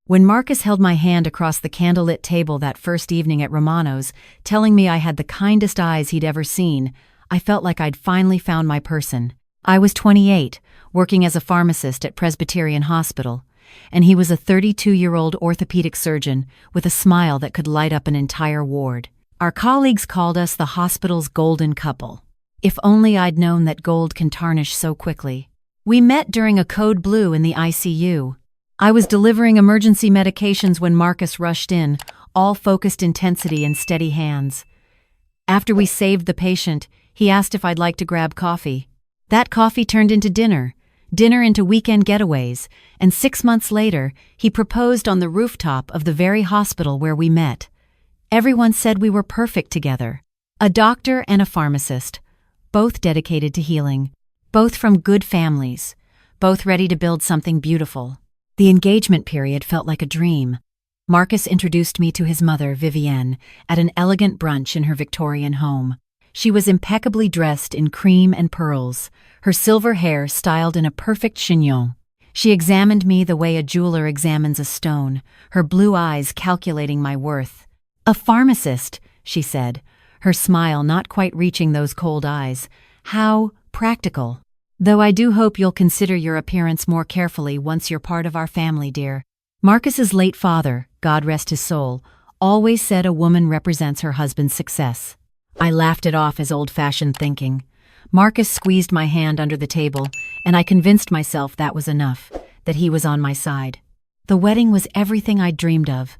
When Marcus held my hand across the candlelit table that first evening at Romano's, telling me I had the kindest eyes he'd ever seen, I felt like I'd finally found my person. I was 28, working as a pharmacist at Presbyterian Hospital, and he was a 32-year-old orthopedic surgeon with a smile that could light up an entire ward. Our colleagues called us the hospital's golden couple. If only I'd known that gold can tarnish so quickly. We met during a code blue in the ICU. I was delivering emergency medications when Marcus rushed in, all focused intensity and steady hands. After we saved the patient, he asked if I'd like to grab coffee. That coffee turned into dinner into weekend getaways, and 6 months later, he proposed on the rooftop of the very hospital where we met. Everyone said we were perfect together. A doctor and a pharmacist, both dedicated to healing, both from good families, both ready to build something beautiful. The engagement period felt like a dream. Marcus introduced me to his mother, Vivienne, at an elegant brunch in her Victorian home. She was impeccably dressed in cream and pearls, her silver hair styled in a perfect chignon. She examined me the way a jeweler examines a stone, her blue eyes calculating my worth. "A pharmacist," she said, her smile not quite reaching those cold eyes. "How practical. Though I do hope you'll consider your appearance more carefully once you're part of our family, dear." Marcus's late father, God rest his soul, always said a woman represents her husband's success. I laughed it off as old-fashioned thinking. Marcus squeezed my hand under the table, and I convinced myself that was enough, that he was on my side. The wedding was everything I'd dreamed of.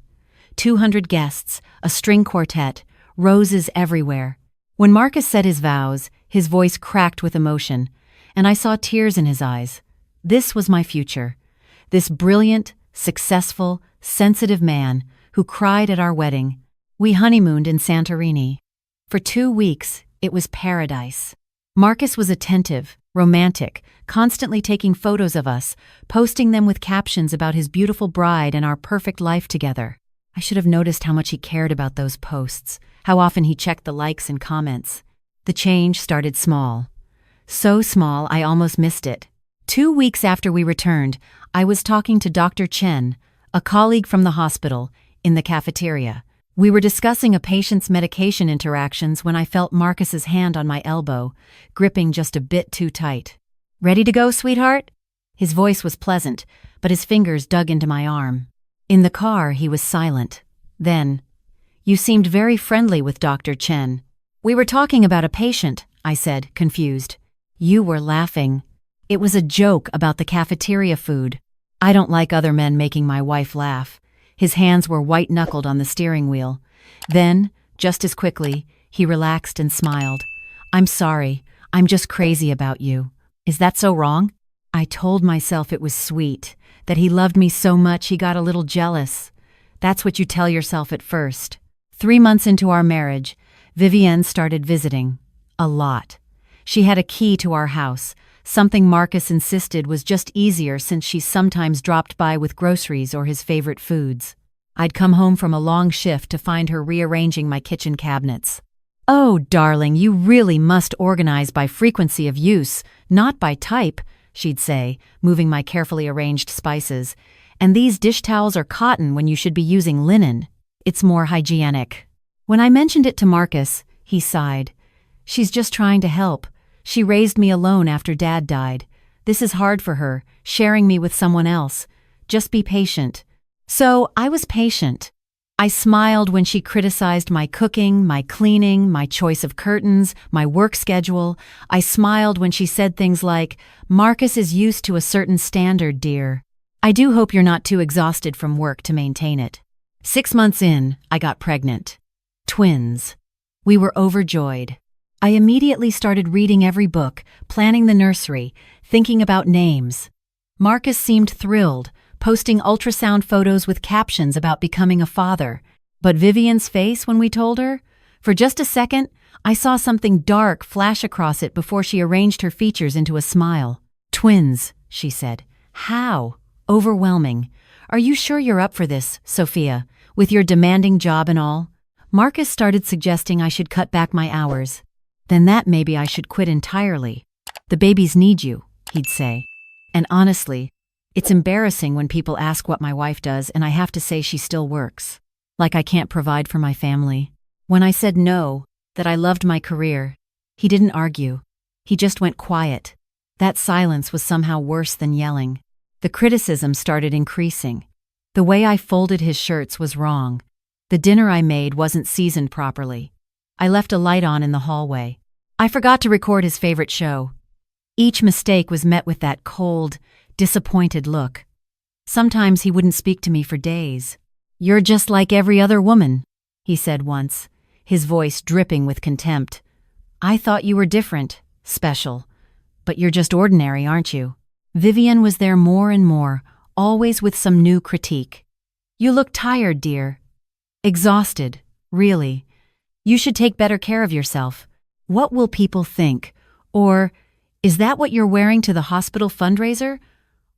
200 guests, a string quartet, roses everywhere. When Marcus said his vows, his voice cracked with emotion, and I saw tears in his eyes. This was my future. This brilliant, successful, sensitive man who cried at our wedding. We honeymooned in Santorini. For 2 weeks, it was paradise. Marcus was attentive, romantic, constantly taking photos of us, posting them with captions about his beautiful bride and our perfect life together. I should have noticed how much he cared about those posts, how often he checked the likes and comments. The change started small. So small, I almost missed it. 2 weeks after we returned, I was talking to Dr. Chen, a colleague from the hospital, in the cafeteria. We were discussing a patient's medication interactions when I felt Marcus's hand on my elbow, gripping just a bit too tight. "Ready to go, sweetheart?" His voice was pleasant, but his fingers dug into my arm. In the car, he was silent. Then, "You seemed very friendly with Dr. Chen." "We were talking about a patient," I said, confused. "You were laughing. It was a joke about the cafeteria food. I don't like other men making my wife laugh." His hands were white-knuckled on the steering wheel. Then, just as quickly, he relaxed and smiled. "I'm sorry. I'm just crazy about you. Is that so wrong?" I told myself it was sweet, that he loved me so much he got a little jealous. That's what you tell yourself at first. 3 months into our marriage, Vivienne started visiting. A lot. She had a key to our house, something Marcus insisted was just easier since she sometimes dropped by with groceries or his favorite foods. I'd come home from a long shift to find her rearranging my kitchen cabinets. "Oh, darling, you really must organize by frequency of use, not by type," she'd say, moving my carefully arranged spices. "And these dish towels are cotton when you should be using linen. It's more hygienic." When I mentioned it to Marcus, he sighed. "She's just trying to help. She raised me alone after Dad died. This is hard for her, sharing me with someone else. Just be patient." So I was patient. I smiled when she criticized my cooking, my cleaning, my choice of curtains, my work schedule. I smiled when she said things like, "Marcus is used to a certain standard, dear. I do hope you're not too exhausted from work to maintain it." 6 months in, I got pregnant. Twins. We were overjoyed. I immediately started reading every book, planning the nursery, thinking about names. Marcus seemed thrilled, posting ultrasound photos with captions about becoming a father. But Vivienne's face when we told her? For just a second, I saw something dark flash across it before she arranged her features into a smile. "Twins," she said. "How? Overwhelming. Are you sure you're up for this, Sophia, with your demanding job and all?" Marcus started suggesting I should cut back my hours. "Then that maybe I should quit entirely. The babies need you," he'd say. And honestly, It's embarrassing when people ask what my wife does and I have to say she still works. Like I can't provide for my family. When I said no, that I loved my career, he didn't argue. He just went quiet. That silence was somehow worse than yelling. The criticism started increasing. The way I folded his shirts was wrong. The dinner I made wasn't seasoned properly. I left a light on in the hallway. I forgot to record his favorite show. Each mistake was met with that cold, disappointed look. Sometimes he wouldn't speak to me for days. "You're just like every other woman," he said once, his voice dripping with contempt. "I thought you were different, special. But you're just ordinary, aren't you?" Vivian was there more and more, always with some new critique. "You look tired, dear. Exhausted, really. You should take better care of yourself. What will people think? Or, is that what you're wearing to the hospital fundraiser?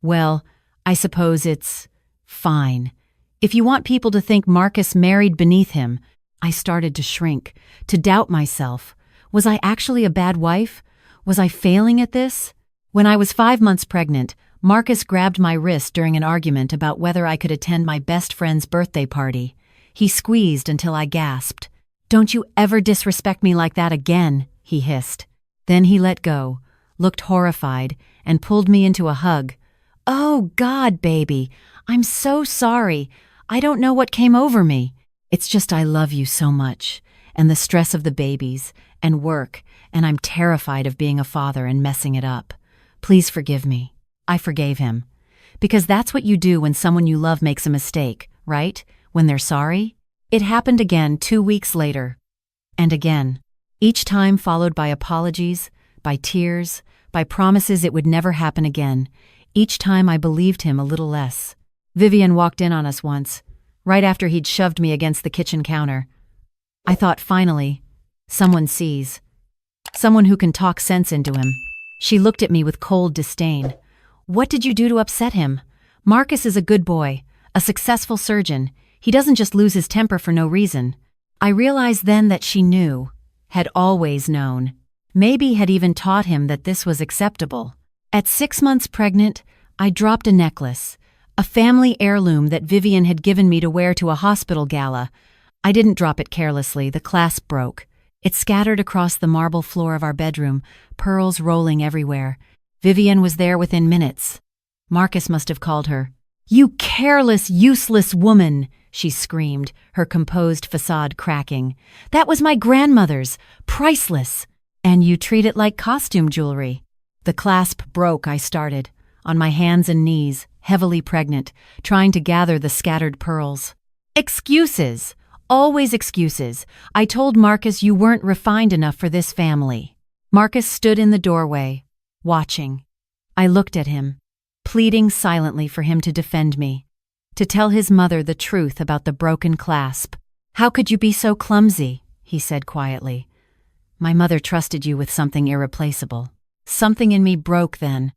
Well, I suppose it's fine. If you want people to think Marcus married beneath him." I started to shrink, to doubt myself. Was I actually a bad wife? Was I failing at this? When I was 5 months pregnant, Marcus grabbed my wrist during an argument about whether I could attend my best friend's birthday party. He squeezed until I gasped. "Don't you ever disrespect me like that again," he hissed. Then he let go, looked horrified, and pulled me into a hug. "Oh, God, baby, I'm so sorry. I don't know what came over me. It's just I love you so much, and the stress of the babies, and work, and I'm terrified of being a father and messing it up. Please forgive me." I forgave him. Because that's what you do when someone you love makes a mistake, right? When they're sorry? It happened again 2 weeks later. And again. Each time followed by apologies, by tears, by promises it would never happen again. Each time I believed him a little less. Vivian walked in on us once, right after he'd shoved me against the kitchen counter. I thought finally, someone sees. Someone who can talk sense into him. She looked at me with cold disdain. "What did you do to upset him? Marcus is a good boy, a successful surgeon. He doesn't just lose his temper for no reason." I realized then that she knew, had always known. Maybe had even taught him that this was acceptable. At 6 months pregnant, I dropped a necklace, a family heirloom that Vivian had given me to wear to a hospital gala. I didn't drop it carelessly, the clasp broke. It scattered across the marble floor of our bedroom, pearls rolling everywhere. Vivian was there within minutes. Marcus must have called her. "You careless, useless woman!" she screamed, her composed facade cracking. "That was my grandmother's, priceless. And you treat it like costume jewelry." The clasp broke, I started, on my hands and knees, heavily pregnant, trying to gather the scattered pearls. Excuses! Always excuses. I told Marcus you weren't refined enough for this family. Marcus stood in the doorway, watching. I looked at him, pleading silently for him to defend me, to tell his mother the truth about the broken clasp. "How could you be so clumsy?" he said quietly. "My mother trusted you with something irreplaceable." Something in me broke then,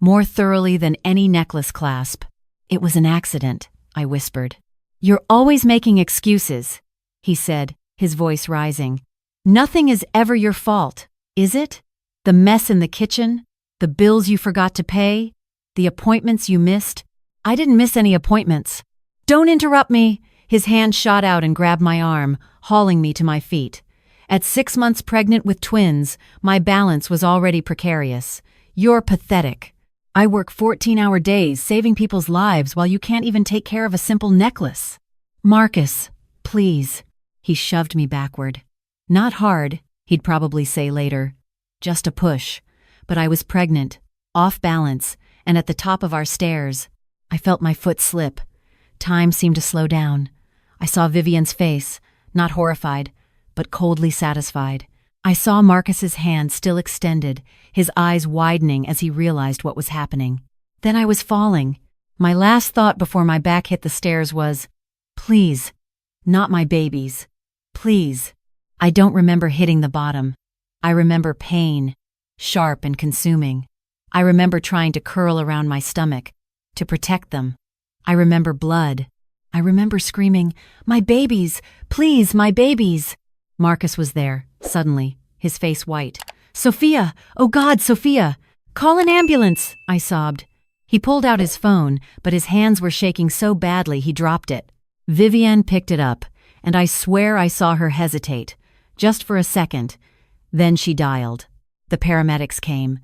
more thoroughly than any necklace clasp. "It was an accident," I whispered. "You're always making excuses," he said, his voice rising. "Nothing is ever your fault, is it? The mess in the kitchen, the bills you forgot to pay, the appointments you missed. I didn't miss any appointments." "Don't interrupt me!" His hand shot out and grabbed my arm, hauling me to my feet. At 6 months pregnant with twins, my balance was already precarious. "You're pathetic. I work 14-hour days saving people's lives while you can't even take care of a simple necklace." "Marcus, please." He shoved me backward. Not hard, he'd probably say later. Just a push. But I was pregnant, off balance, and at the top of our stairs. I felt my foot slip. Time seemed to slow down. I saw Vivian's face, not horrified, but coldly satisfied. I saw Marcus's hand still extended, his eyes widening as he realized what was happening. Then I was falling. My last thought before my back hit the stairs was, "Please, not my babies. Please." I don't remember hitting the bottom. I remember pain, sharp and consuming. I remember trying to curl around my stomach, to protect them. I remember blood. I remember screaming, "My babies! Please, my babies!" Marcus was there, suddenly, his face white. "Sophia! Oh God, Sophia! Call an ambulance!" I sobbed. He pulled out his phone, but his hands were shaking so badly he dropped it. Vivienne picked it up, and I swear I saw her hesitate, just for a second. Then she dialed. The paramedics came.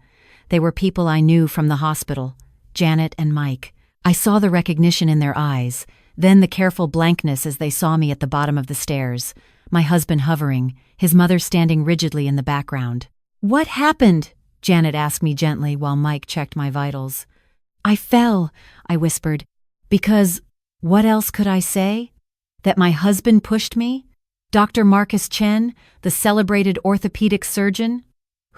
They were people I knew from the hospital, Janet and Mike. I saw the recognition in their eyes, then the careful blankness as they saw me at the bottom of the stairs, my husband hovering, his mother standing rigidly in the background. "What happened?" Janet asked me gently while Mike checked my vitals. "I fell," I whispered. "Because what else could I say? That my husband pushed me? Dr. Marcus Chen, the celebrated orthopedic surgeon?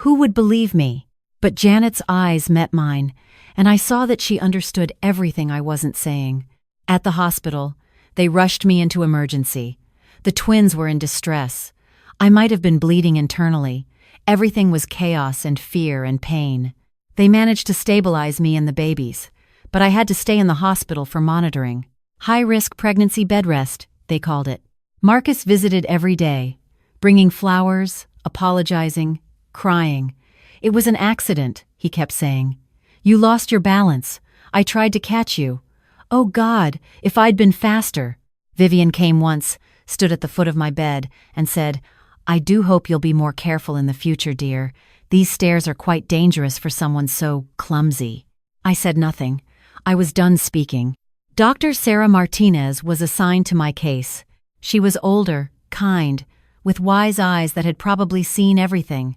Who would believe me?" But Janet's eyes met mine, and I saw that she understood everything I wasn't saying. At the hospital, they rushed me into emergency. The twins were in distress. I might have been bleeding internally. Everything was chaos and fear and pain. They managed to stabilize me and the babies, but I had to stay in the hospital for monitoring. High-risk pregnancy bed rest, they called it. Marcus visited every day, bringing flowers, apologizing, crying. "It was an accident," he kept saying. "You lost your balance. I tried to catch you. Oh God, if I'd been faster." Vivienne came once, stood at the foot of my bed, and said, "I do hope you'll be more careful in the future, dear. These stairs are quite dangerous for someone so clumsy." I said nothing. I was done speaking. Dr. Sarah Martinez was assigned to my case. She was older, kind, with wise eyes that had probably seen everything.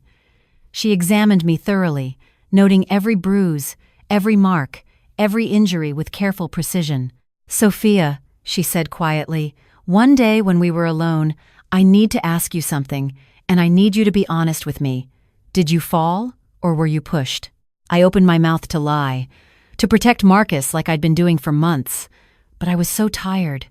She examined me thoroughly, noting every bruise, every mark, every injury with careful precision. "Sophia," she said quietly, "one day when we were alone, I need to ask you something, and I need you to be honest with me. Did you fall, or were you pushed?" I opened my mouth to lie, to protect Marcus like I'd been doing for months. But I was so tired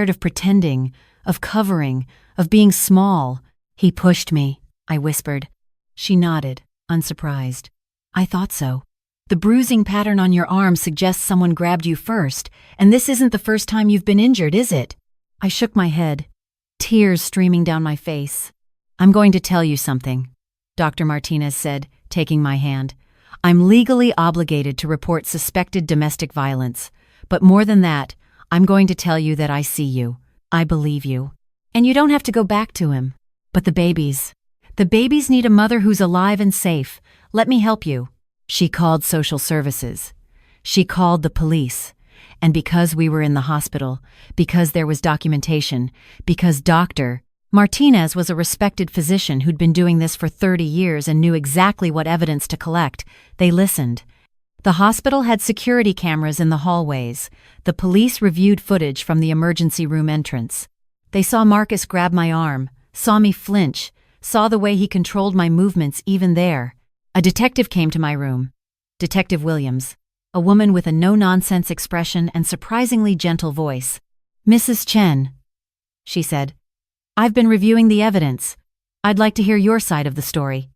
of pretending, of covering, of being small. "He pushed me," I whispered. She nodded, unsurprised. "I thought so. The bruising pattern on your arm suggests someone grabbed you first, and this isn't the first time you've been injured, is it?" I shook my head, tears streaming down my face. "I'm going to tell you something," Dr. Martinez said, taking my hand. "I'm legally obligated to report suspected domestic violence, but more than that, I'm going to tell you that I see you. I believe you. And you don't have to go back to him. But the babies need a mother who's alive and safe. Let me help you." She called social services. She called the police. And because we were in the hospital, because there was documentation, because Dr. Martinez was a respected physician who'd been doing this for 30 years and knew exactly what evidence to collect, they listened. The hospital had security cameras in the hallways. The police reviewed footage from the emergency room entrance. They saw Marcus grab my arm, saw me flinch, saw the way he controlled my movements even there. A detective came to my room. Detective Williams, a woman with a no-nonsense expression and surprisingly gentle voice. "Mrs. Chen," she said, "I've been reviewing the evidence. I'd like to hear your side of the story."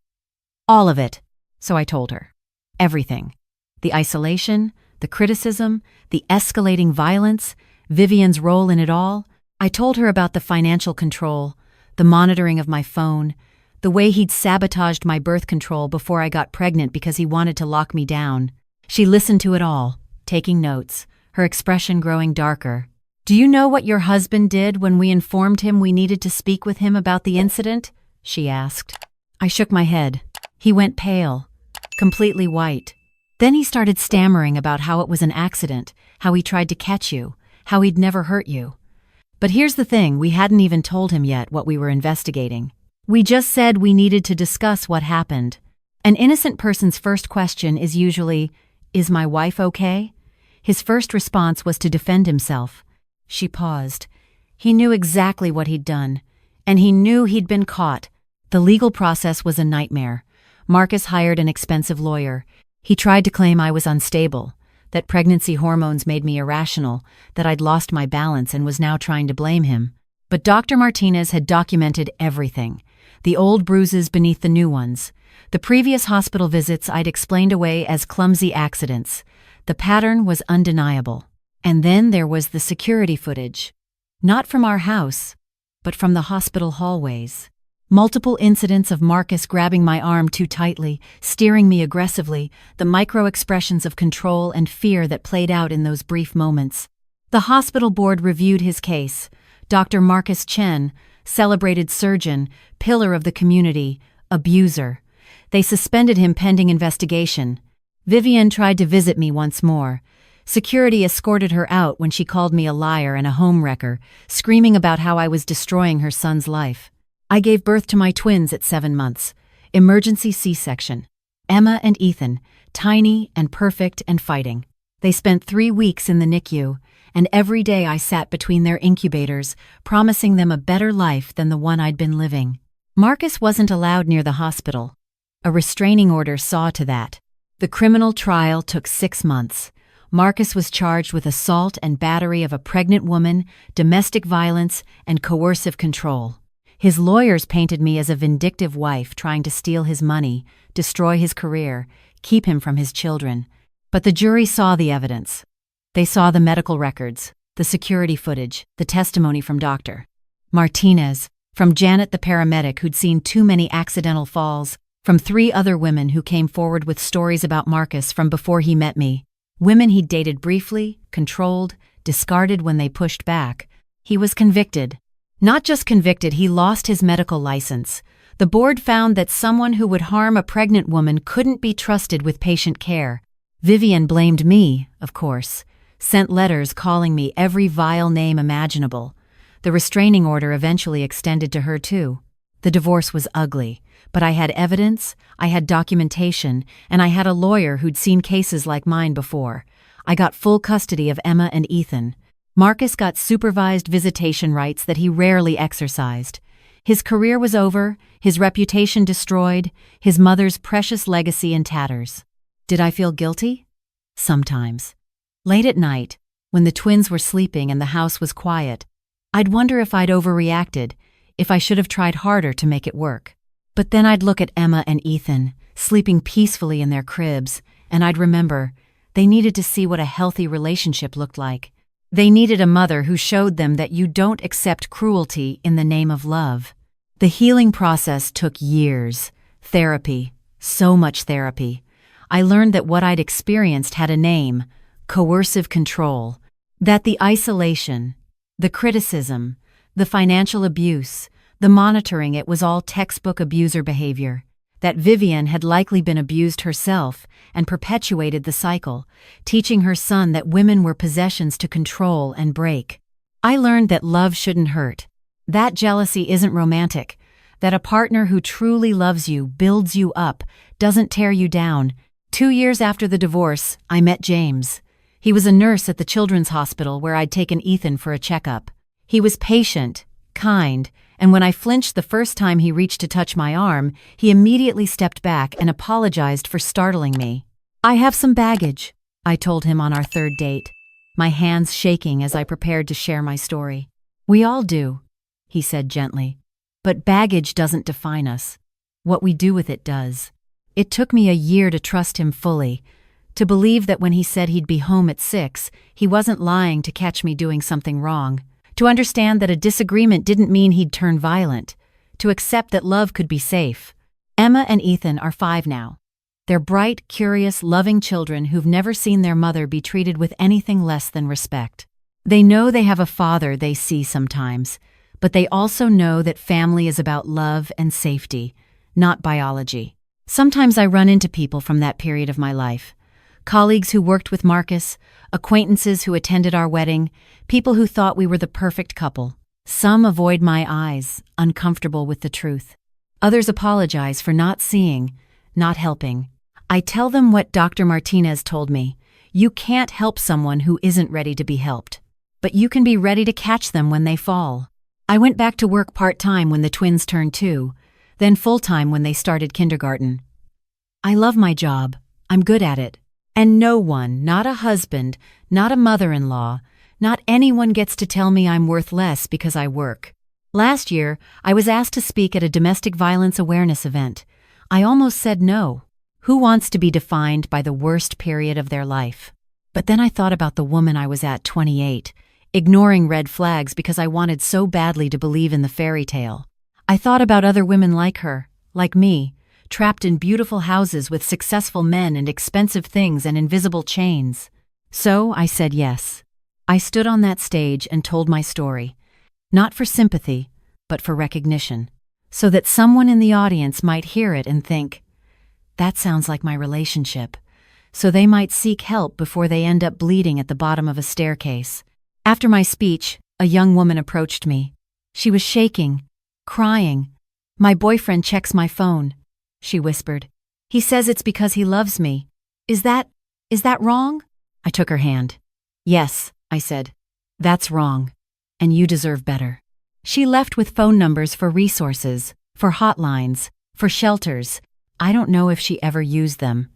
"All of it," so I told her. Everything. The isolation, the criticism, the escalating violence, Vivienne's role in it all. I told her about the financial control, the monitoring of my phone, the way he'd sabotaged my birth control before I got pregnant because he wanted to lock me down. She listened to it all, taking notes, her expression growing darker. "Do you know what your husband did when we informed him we needed to speak with him about the incident?" she asked. I shook my head. He went pale, completely white. Then he started stammering about how it was an accident, how he tried to catch you, how he'd never hurt you. But here's the thing, we hadn't even told him yet what we were investigating. We just said we needed to discuss what happened. An innocent person's first question is usually, "Is my wife okay?" His first response was to defend himself. She paused. He knew exactly what he'd done, and he knew he'd been caught. The legal process was a nightmare. Marcus hired an expensive lawyer. He tried to claim I was unstable, that pregnancy hormones made me irrational, that I'd lost my balance and was now trying to blame him. But Dr. Martinez had documented everything, the old bruises beneath the new ones. The previous hospital visits I'd explained away as clumsy accidents. The pattern was undeniable. And then there was the security footage. Not from our house, but from the hospital hallways. Multiple incidents of Marcus grabbing my arm too tightly, steering me aggressively, the micro-expressions of control and fear that played out in those brief moments. The hospital board reviewed his case. Dr. Marcus Chen, celebrated surgeon, pillar of the community, abuser. They suspended him pending investigation. Vivian tried to visit me once more. Security escorted her out when she called me a liar and a homewrecker, screaming about how I was destroying her son's life. I gave birth to my twins at 7 months. Emergency C-section. Emma and Ethan, tiny and perfect and fighting. They spent 3 weeks in the NICU, and every day I sat between their incubators, promising them a better life than the one I'd been living. Marcus wasn't allowed near the hospital. A restraining order saw to that. The criminal trial took 6 months. Marcus was charged with assault and battery of a pregnant woman, domestic violence, and coercive control. His lawyers painted me as a vindictive wife trying to steal his money, destroy his career, keep him from his children. But the jury saw the evidence. They saw the medical records, the security footage, the testimony from Dr. Martinez, from Janet the paramedic who'd seen too many accidental falls, from 3 other women who came forward with stories about Marcus from before he met me. Women he'd dated briefly, controlled, discarded when they pushed back. He was convicted. Not just convicted, he lost his medical license. The board found that someone who would harm a pregnant woman couldn't be trusted with patient care. Vivian blamed me, of course, sent letters calling me every vile name imaginable. The restraining order eventually extended to her too. The divorce was ugly, but I had evidence, I had documentation, and I had a lawyer who'd seen cases like mine before. I got full custody of Emma and Ethan. Marcus got supervised visitation rights that he rarely exercised. His career was over, his reputation destroyed, his mother's precious legacy in tatters. Did I feel guilty? Sometimes. Late at night, when the twins were sleeping and the house was quiet, I'd wonder if I'd overreacted, if I should have tried harder to make it work. But then I'd look at Emma and Ethan, sleeping peacefully in their cribs, and I'd remember they needed to see what a healthy relationship looked like. They needed a mother who showed them that you don't accept cruelty in the name of love. The healing process took years. Therapy. So much therapy. I learned that what I'd experienced had a name: coercive control. That the isolation, the criticism, the financial abuse, the monitoring, it was all textbook abuser behavior. That Vivian had likely been abused herself and perpetuated the cycle, teaching her son that women were possessions to control and break. I learned that love shouldn't hurt. That jealousy isn't romantic. That a partner who truly loves you, builds you up, doesn't tear you down. 2 years after the divorce, I met James. He was a nurse at the children's hospital where I'd taken Ethan for a checkup. He was patient, kind, and when I flinched the first time he reached to touch my arm, he immediately stepped back and apologized for startling me. "I have some baggage," I told him on our 3rd date, my hands shaking as I prepared to share my story. "We all do," he said gently. "But baggage doesn't define us. What we do with it does." It took me a year to trust him fully, to believe that when he said he'd be home at 6, he wasn't lying to catch me doing something wrong. To understand that a disagreement didn't mean he'd turn violent, to accept that love could be safe. Emma and Ethan are 5 now. They're bright, curious, loving children who've never seen their mother be treated with anything less than respect. They know they have a father they see sometimes, but they also know that family is about love and safety, not biology. Sometimes I run into people from that period of my life. Colleagues who worked with Marcus, acquaintances who attended our wedding, people who thought we were the perfect couple. Some avoid my eyes, uncomfortable with the truth. Others apologize for not seeing, not helping. I tell them what Dr. Martinez told me. You can't help someone who isn't ready to be helped. But you can be ready to catch them when they fall. I went back to work part-time when the twins turned 2, then full-time when they started kindergarten. I love my job. I'm good at it. And no one, not a husband, not a mother-in-law, not anyone gets to tell me I'm worth less because I work. Last year, I was asked to speak at a domestic violence awareness event. I almost said no. Who wants to be defined by the worst period of their life? But then I thought about the woman I was at 28, ignoring red flags because I wanted so badly to believe in the fairy tale. I thought about other women like her, like me, trapped in beautiful houses with successful men and expensive things and invisible chains. So I said yes. I stood on that stage and told my story, not for sympathy, but for recognition, so that someone in the audience might hear it and think, that sounds like my relationship, so they might seek help before they end up bleeding at the bottom of a staircase. After my speech, a young woman approached me. She was shaking, crying. "My boyfriend checks my phone," she whispered. "He says it's because he loves me. Is that wrong?" I took her hand. "Yes," I said. "That's wrong. And you deserve better." She left with phone numbers for resources, for hotlines, for shelters. I don't know if she ever used them,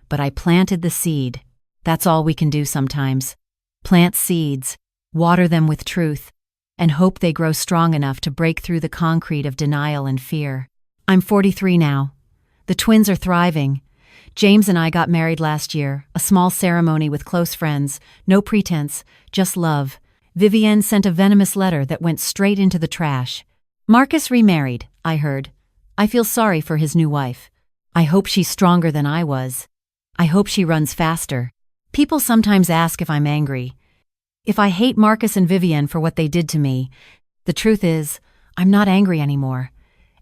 but I planted the seed. That's all we can do sometimes. Plant seeds, water them with truth, and hope they grow strong enough to break through the concrete of denial and fear. I'm 43 now. The twins are thriving. James and I got married last year, a small ceremony with close friends, no pretense, just love. Vivienne sent a venomous letter that went straight into the trash. Marcus remarried, I heard. I feel sorry for his new wife. I hope she's stronger than I was. I hope she runs faster. People sometimes ask if I'm angry. If I hate Marcus and Vivienne for what they did to me, the truth is, I'm not angry anymore.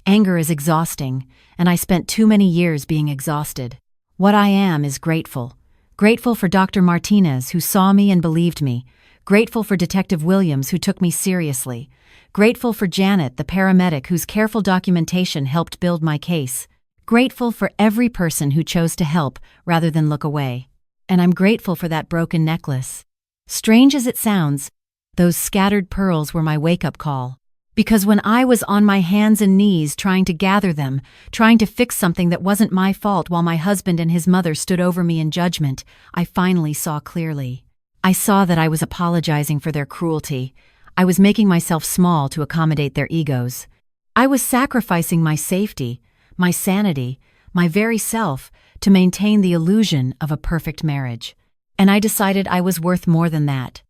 Anger is exhausting, and I spent too many years being exhausted. What I am is grateful. Grateful for Dr. Martinez, who saw me and believed me. Grateful for Detective Williams, who took me seriously. Grateful for Janet, the paramedic, whose careful documentation helped build my case. Grateful for every person who chose to help rather than look away. And I'm grateful for that broken necklace. Strange as it sounds, those scattered pearls were my wake-up call. Because when I was on my hands and knees trying to gather them, trying to fix something that wasn't my fault while my husband and his mother stood over me in judgment, I finally saw clearly. I saw that I was apologizing for their cruelty. I was making myself small to accommodate their egos. I was sacrificing my safety, my sanity, my very self to maintain the illusion of a perfect marriage. And I decided I was worth more than that.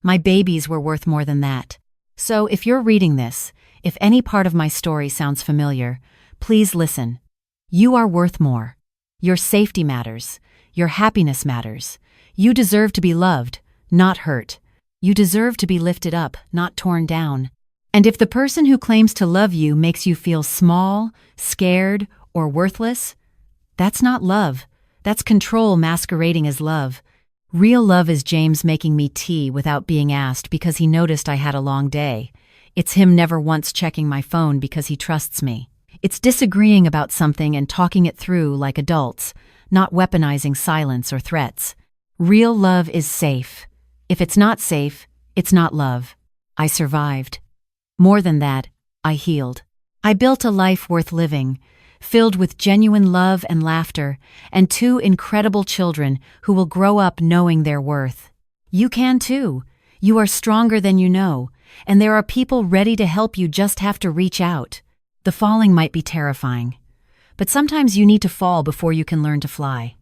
My babies were worth more than that. So if you're reading this, if any part of my story sounds familiar, please listen. You are worth more. Your safety matters. Your happiness matters. You deserve to be loved, not hurt. You deserve to be lifted up, not torn down. And if the person who claims to love you makes you feel small, scared, or worthless, that's not love. That's control masquerading as love. Real love is James making me tea without being asked because he noticed I had a long day. It's him never once checking my phone because he trusts me. It's disagreeing about something and talking it through like adults, not weaponizing silence or threats. Real love is safe. If it's not safe, it's not love. I survived. More than that, I healed. I built a life worth living, filled with genuine love and laughter, and 2 incredible children who will grow up knowing their worth. You can too. You are stronger than you know, and there are people ready to help. You just have to reach out. The falling might be terrifying, but sometimes you need to fall before you can learn to fly.